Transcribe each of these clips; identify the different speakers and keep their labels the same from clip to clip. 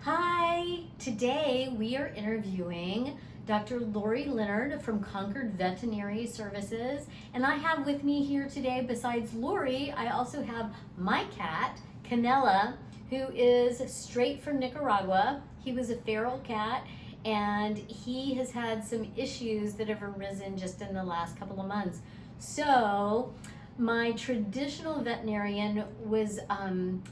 Speaker 1: Hi, today we are interviewing Dr. Lori Leonard from Concord Veterinary Services, and I have with me here today, besides Lori, I also have my cat, Canela, who is straight from Nicaragua. He was a feral cat, and he has had some issues that have arisen just in the last couple of months. So my traditional veterinarian was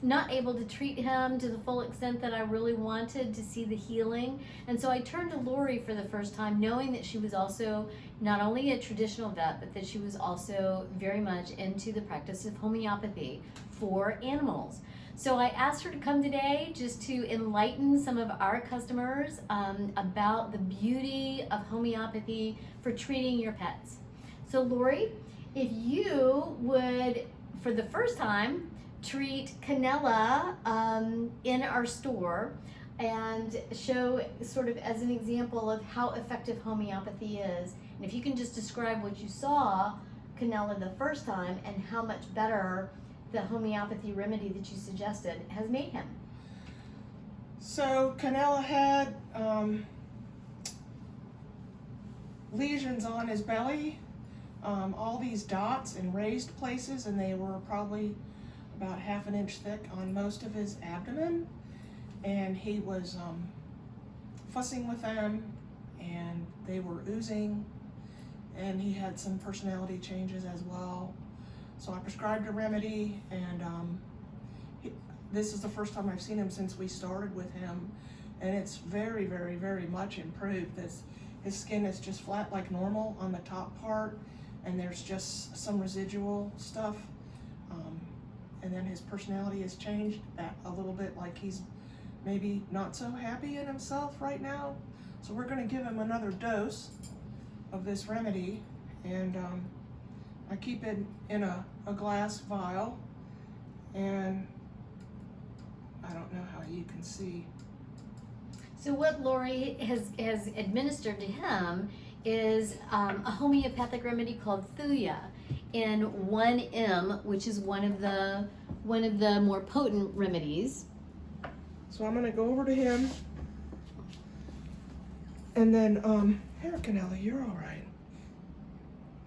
Speaker 1: not able to treat him to the full extent that I really wanted to see the healing. And so I turned to Lori for the first time, knowing that she was also not only a traditional vet, but that she was also very much into the practice of homeopathy for animals. So I asked her to come today just to enlighten some of our customers about the beauty of homeopathy for treating your pets. So Lori, if you would, for the first time, treat Canela in our store and show sort of as an example of how effective homeopathy is. And if you can just describe what you saw Canela the first time and how much better the homeopathy remedy that you suggested has made him.
Speaker 2: So Canela had lesions on his belly, all these dots in raised places, and they were probably about ½ an inch thick on most of his abdomen. And he was fussing with them, and they were oozing, and he had some personality changes as well. So I prescribed a remedy, and this is the first time I've seen him since we started with him, and it's very, very, very much improved. His skin is just flat like normal on the top part, and there's just some residual stuff, and then his personality has changed a little bit, like he's maybe not so happy in himself right now. So we're going to give him another dose of this remedy, and I keep it in a glass vial, and I don't know how you can see.
Speaker 1: So what Lori has administered to him is a homeopathic remedy called Thuya in 1M, which is one of the more potent remedies.
Speaker 2: So I'm going to go over to him, and then here, Canela, you're all right.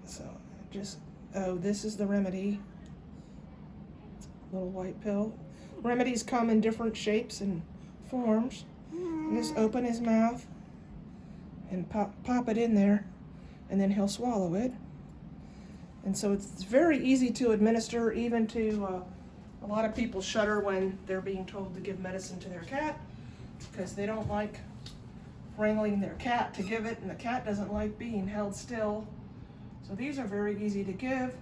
Speaker 2: So just this is the remedy. Little white pill. Remedies come in different shapes and forms. Just open his mouth and pop it in there, and then he'll swallow it. And so it's very easy to administer. Even to a lot of people shudder when they're being told to give medicine to their cat, because they don't like wrangling their cat to give it, and the cat doesn't like being held still. So these are very easy to give.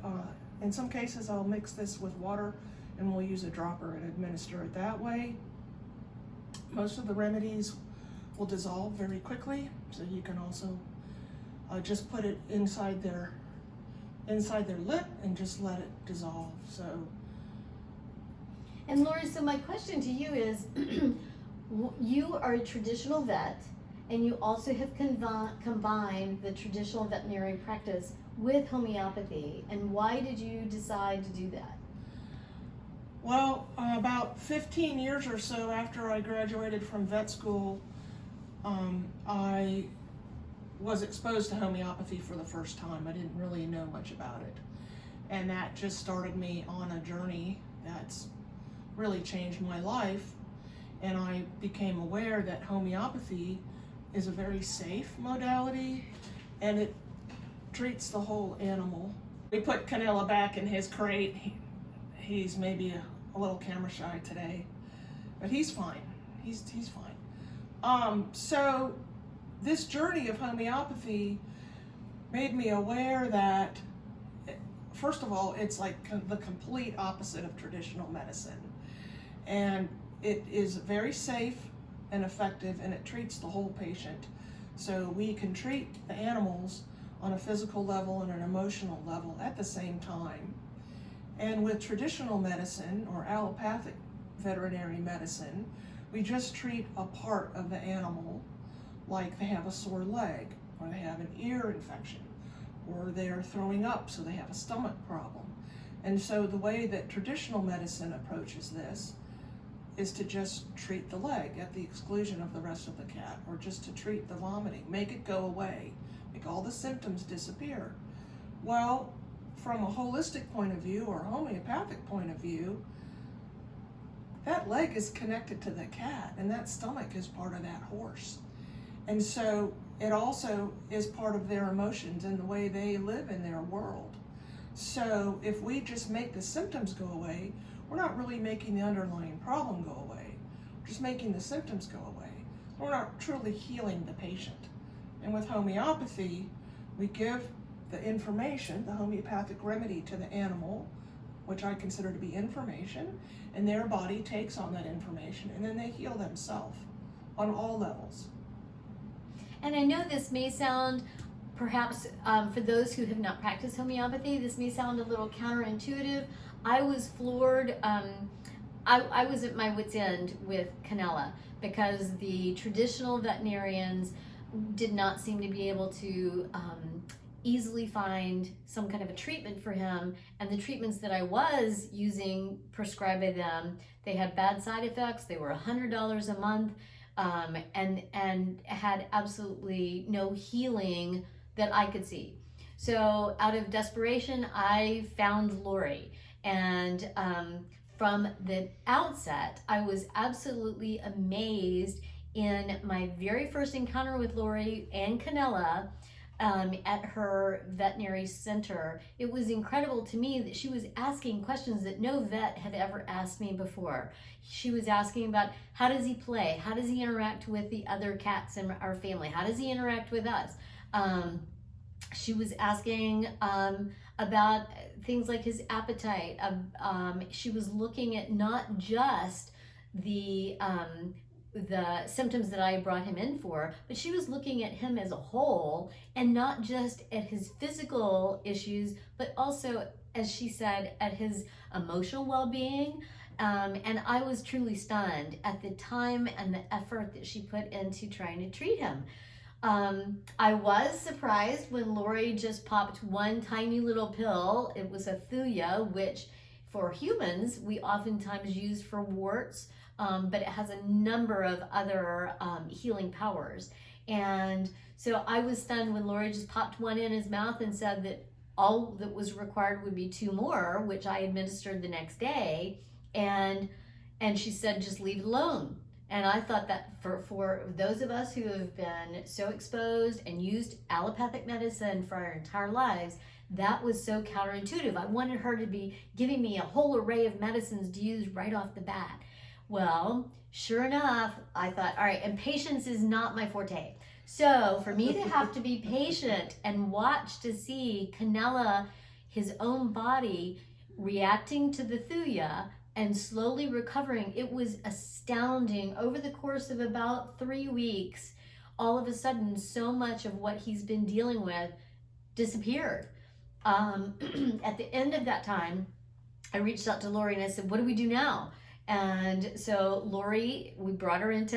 Speaker 2: In some cases I'll mix this with water and we'll use a dropper and administer it that way. Most of the remedies will dissolve very quickly, so you can also just put it inside their lip and just let it dissolve. So.
Speaker 1: And Lori, so my question to you is, you are a traditional vet, and you also have combined the traditional veterinary practice with homeopathy, and why did you decide to do that?
Speaker 2: Well, about 15 years or so after I graduated from vet school, I was exposed to homeopathy for the first time. I didn't really know much about it, and that just started me on a journey that's really changed my life, and I became aware that homeopathy is a very safe modality, and it treats the whole animal. We put Canela back in his crate. He's maybe a little camera shy today, but he's fine. He's fine. So this journey of homeopathy made me aware that, first of all, it's like the complete opposite of traditional medicine, and it is very safe and effective, and it treats the whole patient. So we can treat the animals on a physical level and an emotional level at the same time. And with traditional medicine or allopathic veterinary medicine, we just treat a part of the animal, like they have a sore leg, or they have an ear infection, or they're throwing up, so they have a stomach problem. And so the way that traditional medicine approaches this is to just treat the leg at the exclusion of the rest of the cat, or just to treat the vomiting, make it go away, make all the symptoms disappear. Well, from a holistic point of view or homeopathic point of view, that leg is connected to the cat, and that stomach is part of that horse. And so it also is part of their emotions and the way they live in their world. So if we just make the symptoms go away, we're not really making the underlying problem go away. We're just making the symptoms go away. We're not truly healing the patient. And with homeopathy, we give the information, the homeopathic remedy, to the animal, which I consider to be information, and their body takes on that information, and then they heal themselves on all levels.
Speaker 1: And I know this may sound, perhaps for those who have not practiced homeopathy, this may sound a little counterintuitive. I was floored. I was at my wit's end with Canela, because the traditional veterinarians did not seem to be able to easily find some kind of a treatment for him, and the treatments that I was using prescribed by them, they had bad side effects. They were $100 a month, and had absolutely no healing that I could see. So out of desperation, I found Lori, and from the outset, I was absolutely amazed in my very first encounter with Lori and Canela. At her veterinary center, it was incredible to me that she was asking questions that no vet had ever asked me before. She was asking about, how does he play? How does he interact with the other cats in our family? How does he interact with us? She was asking about things like his appetite. She was looking at not just the symptoms that I brought him in for, but she was looking at him as a whole, and not just at his physical issues, but also, as she said, at his emotional well-being. And I was truly stunned at the time and the effort that she put into trying to treat him. I was surprised when Lori just popped one tiny little pill. It was a thuya, which for humans we oftentimes use for warts, but it has a number of other healing powers. And so I was stunned when Lori just popped one in his mouth and said that all that was required would be 2 more, which I administered the next day. And she said, just leave it alone. And I thought that for those of us who have been so exposed and used allopathic medicine for our entire lives, that was so counterintuitive. I wanted her to be giving me a whole array of medicines to use right off the bat. Well, sure enough, I thought, all right, and patience is not my forte. So for me to have to be patient and watch to see Canela, his own body, reacting to the thuya and slowly recovering, it was astounding. Over the course of about 3 weeks, all of a sudden, so much of what he's been dealing with disappeared. At the end of that time, I reached out to Lori and I said, what do we do now? And so Lori, we brought her into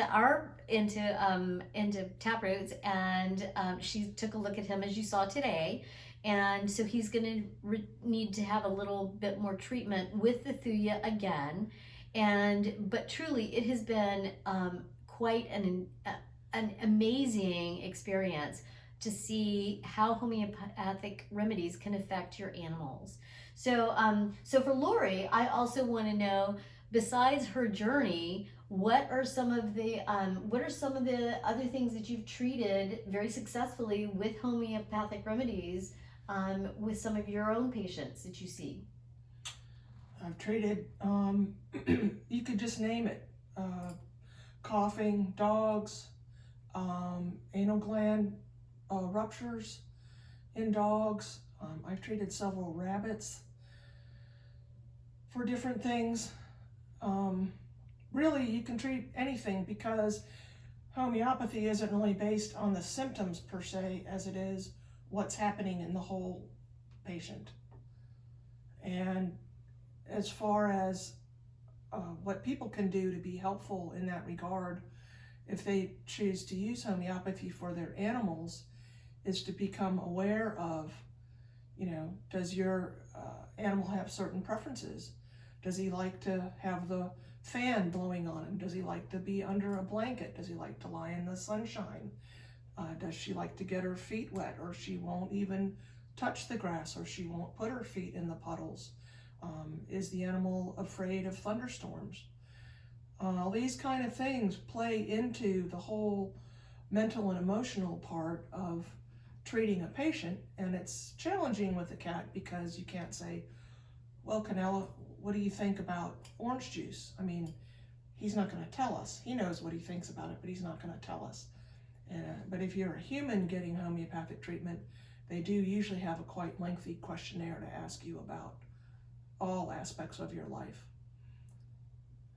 Speaker 1: TapRoots, and she took a look at him, as you saw today. And so he's going to need to have a little bit more treatment with the thuya again. But truly, it has been quite an amazing experience to see how homeopathic remedies can affect your animals. So for Lori, I also want to know, besides her journey, what are some of the other things that you've treated very successfully with homeopathic remedies with some of your own patients that you see?
Speaker 2: I've treated, you could just name it, coughing, dogs, anal gland ruptures in dogs. I've treated several rabbits for different things. Really, you can treat anything, because homeopathy isn't really based on the symptoms per se as it is what's happening in the whole patient. And as far as what people can do to be helpful in that regard, if they choose to use homeopathy for their animals, is to become aware of, does your animal have certain preferences? Does he like to have the fan blowing on him? Does he like to be under a blanket? Does he like to lie in the sunshine? Does she like to get her feet wet, or she won't even touch the grass, or she won't put her feet in the puddles? Is the animal afraid of thunderstorms? All these kind of things play into the whole mental and emotional part of treating a patient, and it's challenging with a cat because you can't say, well, Canela, what do you think about orange juice? I mean, he's not going to tell us. He knows what he thinks about it, but he's not going to tell us. But if you're a human getting homeopathic treatment, they do usually have a quite lengthy questionnaire to ask you about all aspects of your life.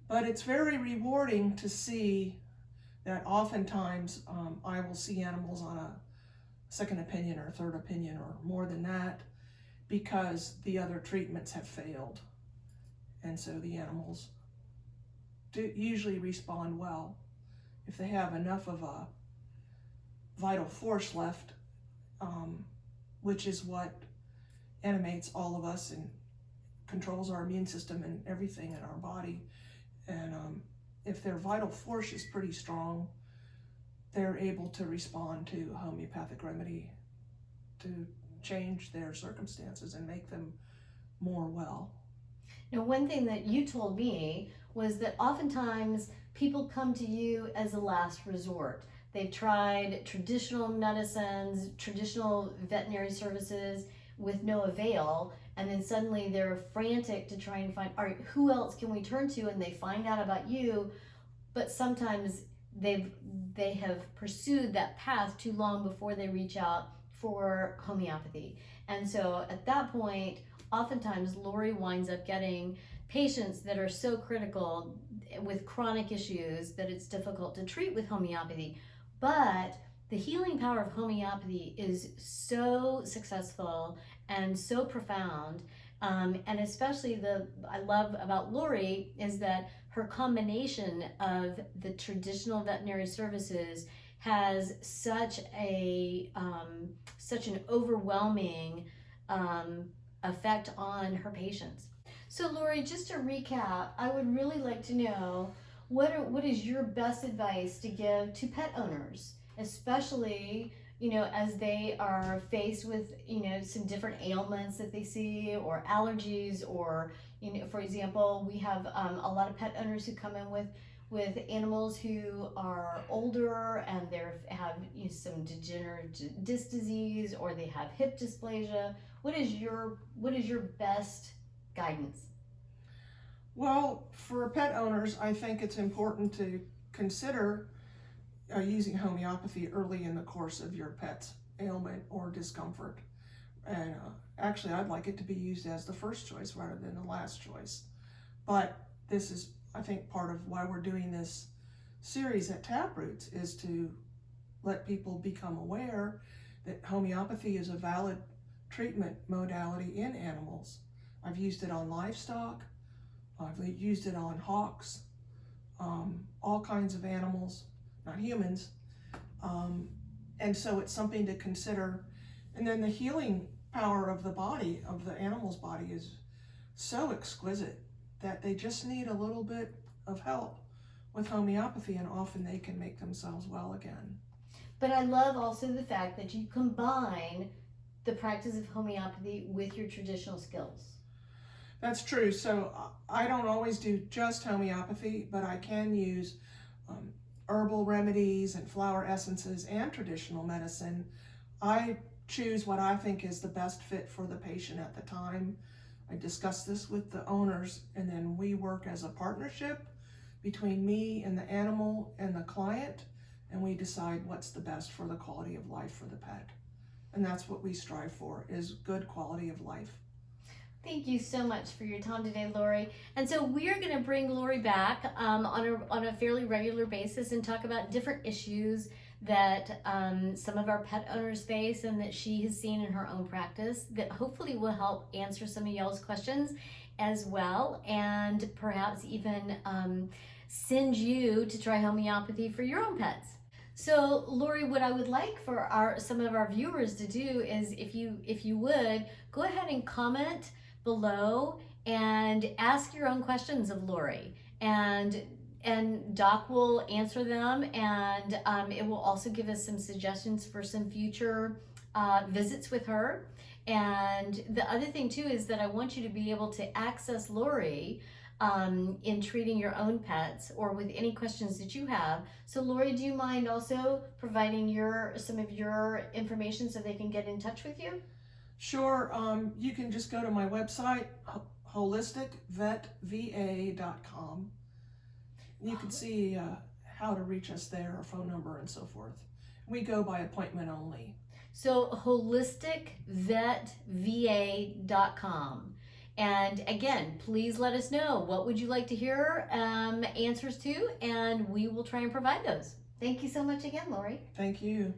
Speaker 2: But it's very rewarding to see that oftentimes I will see animals on a second opinion or third opinion or more than that, because the other treatments have failed. And so the animals do usually respond well. If they have enough of a vital force left, which is what animates all of us and controls our immune system and everything in our body. And if their vital force is pretty strong, they're able to respond to a homeopathic remedy to change their circumstances and make them more well.
Speaker 1: Now, one thing that you told me was that oftentimes people come to you as a last resort. They've tried traditional medicines, traditional veterinary services with no avail, and then suddenly they're frantic to try and find, all right, who else can we turn to? And they find out about you, but sometimes they have pursued that path too long before they reach out for homeopathy. And so at that point, oftentimes Lori winds up getting patients that are so critical with chronic issues that it's difficult to treat with homeopathy. But the healing power of homeopathy is so successful and so profound. And especially I love about Lori is that her combination of the traditional veterinary services has such an overwhelming effect on her patients. So Lori, just to recap, I would really like to know what is your best advice to give to pet owners, especially as they are faced with some different ailments that they see or allergies, or for example, we have a lot of pet owners who come in with animals who are older and they have some degenerative disc disease, or they have hip dysplasia. What is your best guidance?
Speaker 2: Well, for pet owners, I think it's important to consider using homeopathy early in the course of your pet's ailment or discomfort. And actually, I'd like it to be used as the first choice rather than the last choice. But this is, I think, part of why we're doing this series at TapRoots, is to let people become aware that homeopathy is a valid treatment modality in animals. I've used it on livestock. I've used it on hawks, all kinds of animals, not humans. And so it's something to consider. And then the healing power of the body, of the animal's body, is so exquisite that they just need a little bit of help with homeopathy, and often they can make themselves well again.
Speaker 1: But I love also the fact that you combine the practice of homeopathy with your traditional skills.
Speaker 2: That's true. So I don't always do just homeopathy, but I can use herbal remedies and flower essences and traditional medicine. I choose what I think is the best fit for the patient at the time. I discuss this with the owners, and then we work as a partnership between me and the animal and the client, and we decide what's the best for the quality of life for the pet. And that's what we strive for, is good quality of life.
Speaker 1: Thank you so much for your time today, Lori. And so we are going to bring Lori back on a fairly regular basis and talk about different issues that some of our pet owners face and that she has seen in her own practice, that hopefully will help answer some of y'all's questions as well, and perhaps even send you to try homeopathy for your own pets. So Lori, what I would like for some of our viewers to do is, if you would, go ahead and comment below and ask your own questions of Lori. and Doc will answer them, and it will also give us some suggestions for some future visits with her. And the other thing too is that I want you to be able to access Lori in treating your own pets or with any questions that you have. So Lori, do you mind also providing some of your information so they can get in touch with you?
Speaker 2: Sure. You can just go to my website, holisticvetva.com. You can see how to reach us there, our phone number and so forth. We go by appointment only.
Speaker 1: So holisticvetva.com. And again, please let us know what would you like to hear answers to, and we will try and provide those. Thank you so much again, Lori.
Speaker 2: Thank you.